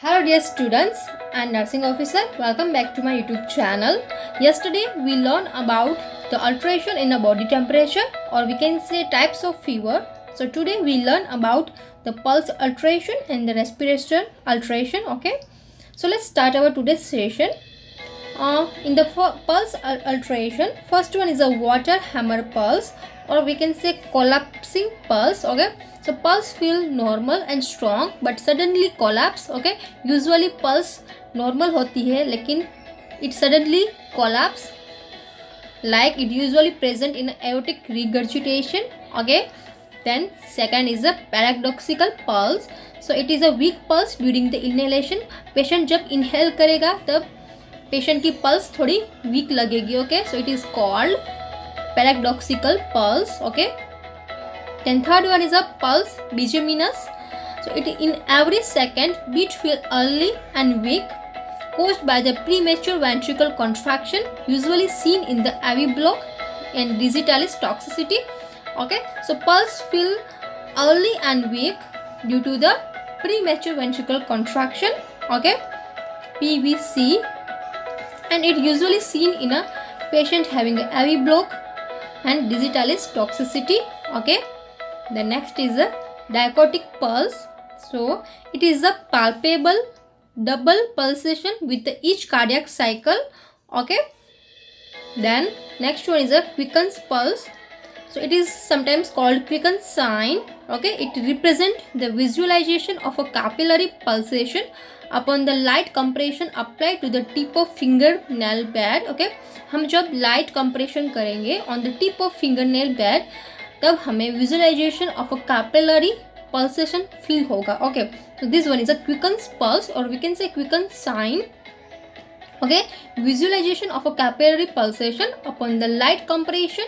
Hello dear students and nursing officer, welcome back to my YouTube channel. Yesterday we learned about the alteration in the body temperature, or we can say types of fever. So today we learn about the pulse alteration and the respiration alteration. Okay, so let's start our today's session. In the pulse alteration, first one is a water hammer pulse, or we can say collapsing pulse. Okay, so pulse feel normal and strong but suddenly collapse. Okay, usually pulse normal होती है लेकिन it suddenly collapse, like it usually present in aortic regurgitation. Okay, then second is a paradoxical pulse. So it is a weak pulse during the inhalation. Patient जब inhale करेगा तब patient की pulse थोड़ी week लगेगी. Okay, so it is called paradoxical pulse. Okay, then third one is a pulse bigeminous. So it in every second beat feel early and weak, caused by the premature ventricular contraction, usually seen in the AV block and digitalis toxicity. Okay, so pulse feel early and weak due to the premature ventricular contraction. Okay, PVC, and it usually seen in a patient having a AV block and digitalis toxicity. Okay, the next is a dichotic pulse. So it is a palpable double pulsation with each cardiac cycle. Okay, then next one is a quickens pulse. So it is sometimes called quicken sign. Okay, it represents the visualization of a capillary pulsation upon the light compression applied to the tip of fingernail bed. Okay, हम जब light compression करेंगे on the tip of fingernail bed तब हमें visualization of a capillary pulsation feel होगा. Okay, so this one is a quickens pulse, or we can say quicken sign. Okay, visualization of a capillary pulsation upon the light compression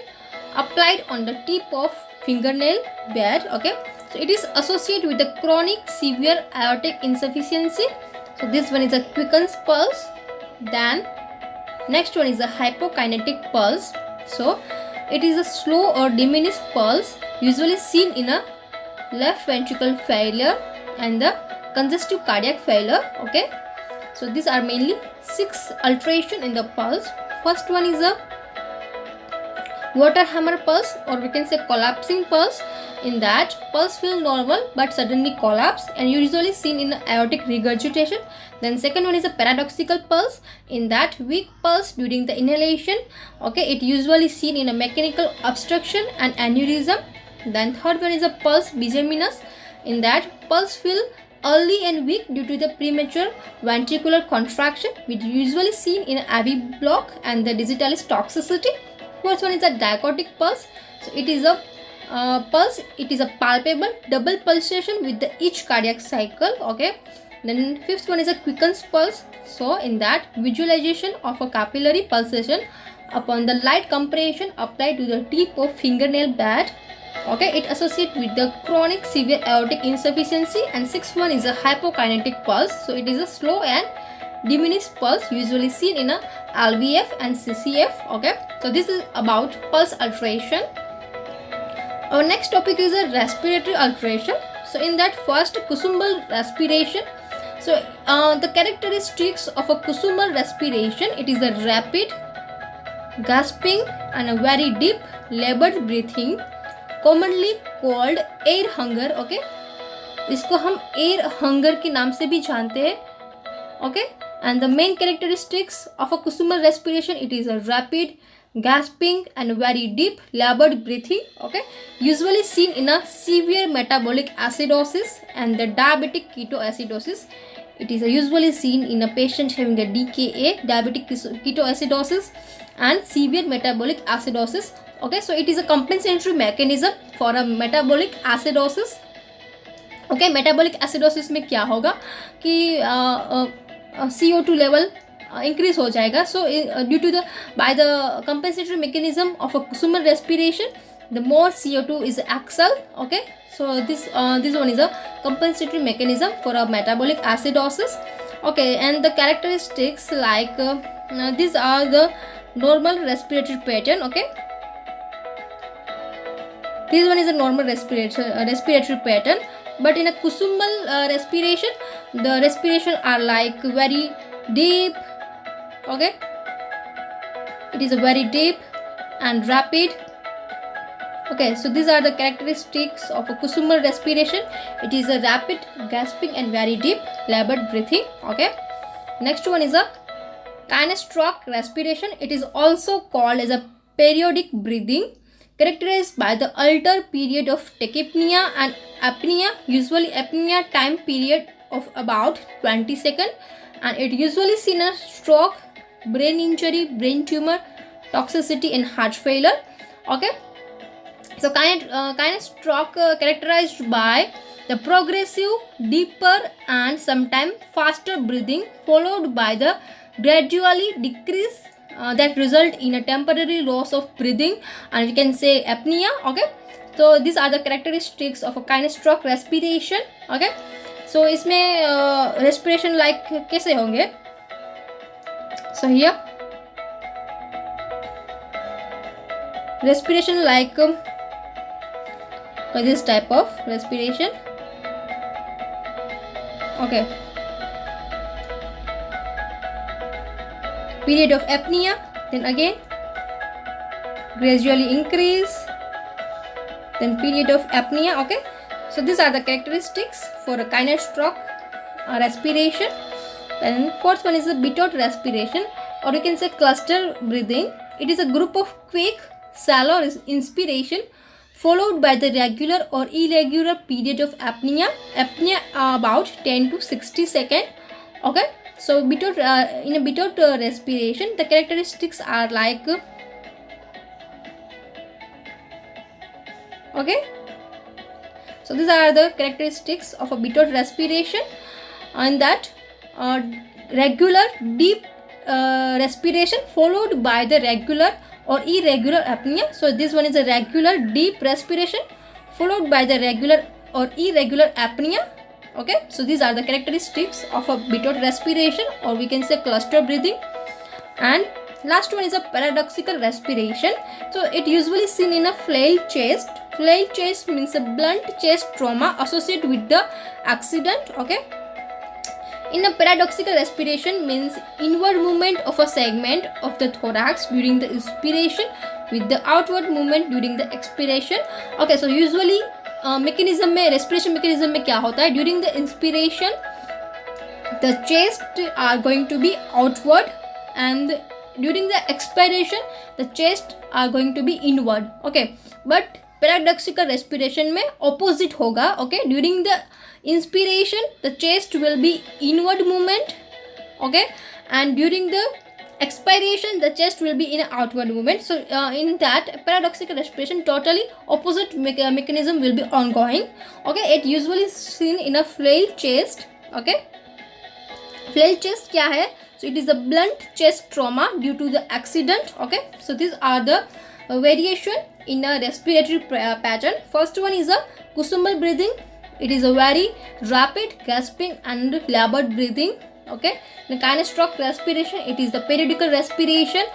applied on the tip of fingernail bed. Okay, so it is associated with the chronic severe aortic insufficiency. So this one is a quickens pulse. Then next one is a hypokinetic pulse. So it is a slow or diminished pulse, usually seen in a left ventricle failure and the congestive cardiac failure. Okay, so these are mainly 6 alteration in the pulse. First one is a water hammer pulse, or we can say collapsing pulse. In that, pulse feel normal but suddenly collapse and usually seen in aortic regurgitation. Then second one is a paradoxical pulse. In that, weak pulse during the inhalation. Okay, it usually seen in a mechanical obstruction and aneurysm. Then third one is a pulse bigeminous. In that, pulse feel early and weak due to the premature ventricular contraction, which usually seen in AV block and the digitalis toxicity. First one is a dichotic pulse. So it is a pulse. It is a palpable double pulsation with each cardiac cycle. Okay. Then fifth one is a quickens pulse. So in that, visualization of a capillary pulsation upon the light compression applied to the tip of fingernail bed. Okay, it associates with the chronic severe aortic insufficiency. And sixth one is a hypokinetic pulse. So it is a slow and diminished pulse, usually seen in a LVF and CCF. Okay, so this is about pulse alteration. Our next topic is a respiratory alteration. So in that, first, Kusumbal respiration. So the characteristics of a Kusumbal respiration, it is a rapid gasping and a very deep labored breathing, commonly called air hunger. Okay, इसको हम air hunger के नाम से भी जानते हैं. Okay, and the main characteristics of a Kusumbal respiration, it is a rapid gasping and very deep labored breathing. Okay, usually seen in a severe metabolic acidosis and the diabetic ketoacidosis. It is usually seen in a patient having a DKA, diabetic ketoacidosis, and severe metabolic acidosis. Okay, so it is a compensatory mechanism for a metabolic acidosis. Okay, metabolic acidosis में क्या होगा कि CO2 level increase हो जाएगा. So due to the by the compensatory mechanism of a Kusumbal respiration, the more CO2 is exhaled. Okay, so this one is a compensatory mechanism for a metabolic acidosis. Okay, and the characteristics like these are the normal respiratory pattern. Okay, this one is a normal respiratory pattern. But in a Kusumal respiration, the respiration are like very deep. Okay, it is a very deep and rapid. Okay, so these are the characteristics of a Kusumal respiration. It is a rapid, gasping and very deep labored breathing. Okay, next one is a kinestroke respiration. It is also called as a periodic breathing, characterized by the altered period of tachypnea and apnea, usually apnea time period of about 20 seconds, and it usually seen a stroke, brain injury, brain tumor, toxicity and heart failure. Okay, so kinestroke characterized by the progressive, deeper and sometimes faster breathing, followed by the gradually decrease that result in a temporary loss of breathing, and we can say apnea. Okay, so these are the characteristics of a kinestroke respiration. Okay, so इसमें respiration like कैसे होंगे? So here respiration like this type of respiration. Okay, period of apnea, then again gradually increase, then period of apnea. Okay, so these are the characteristics for a kinestroke respiration. Then fourth one is the Bitot respiration, or you can say cluster breathing. It is a group of quick, shallow inspiration followed by the regular or irregular period of apnea about 10 to 60 seconds. Okay, so Bitot, in a Bitot respiration, the characteristics are like okay, so these are the characteristics of a Bitot respiration, and that regular deep respiration followed by the regular or irregular apnea. So this one is a regular deep respiration followed by the regular or irregular apnea. Okay, so these are the characteristics of a Bitot respiration, or we can say cluster breathing. And last one is a paradoxical respiration. So it usually seen in a flail chest. Flail chest means a blunt chest trauma associated with the accident. Okay, in a paradoxical respiration means inward movement of a segment of the thorax during the inspiration with the outward movement during the expiration. Okay, so usually mechanism में respiration mechanism में क्या होता है? During the inspiration the chest are going to be outward, and during the expiration the chest are going to be inward. Okay, but paradoxical respiration में opposite होगा. Okay, during the inspiration the chest will be inward movement. Okay, and during the expiration the chest will be in outward movement. So in that paradoxical respiration totally opposite mechanism will be ongoing. Okay, it usually seen in a flail chest. Okay, flail chest क्या है? So it is a blunt chest trauma due to the accident. Okay, so these are the variation in a respiratory pattern. First one is a Kusumal breathing. It is a very rapid, gasping and labored breathing. Okay, the kinestroke respiration, it is the periodical respiration,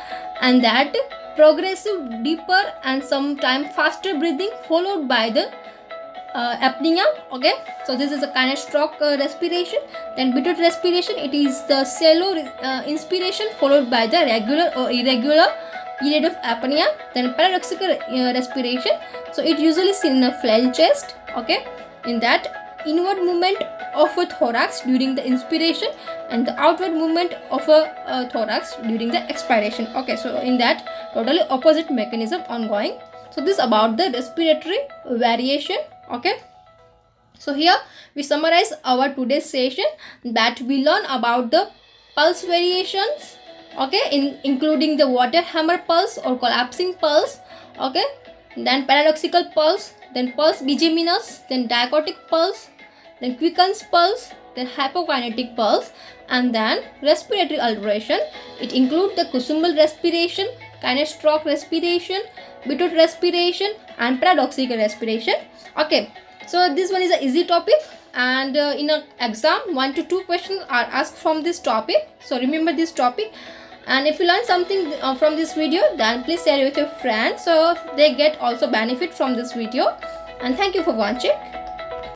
and that progressive, deeper and sometime faster breathing followed by the apnea. Okay, so this is a kinestroke respiration. Then Bitot respiration, it is the shallow inspiration followed by the regular or irregular period of apnea. Then paradoxical respiration, so it usually seen in a flail chest. Okay, in that inward movement of a thorax during the inspiration and the outward movement of a thorax during the expiration. Okay, so in that totally opposite mechanism ongoing. So this about the respiratory variation. Okay, so here we summarize our today's session, that we learn about the pulse variations. Okay, including the water hammer pulse or collapsing pulse. Okay, then paradoxical pulse, then pulse bigeminous, then diachotic pulse, then quickens pulse, then hypokinetic pulse, and then respiratory alteration. It includes the Kusumal respiration, kinestroke respiration, Bitot respiration and paradoxical respiration. Okay, so this one is an easy topic, and in an exam 1 to 2 questions are asked from this topic. So remember this topic, and if you learn something from this video, then please share it with your friends so they get also benefit from this video. And thank you for watching.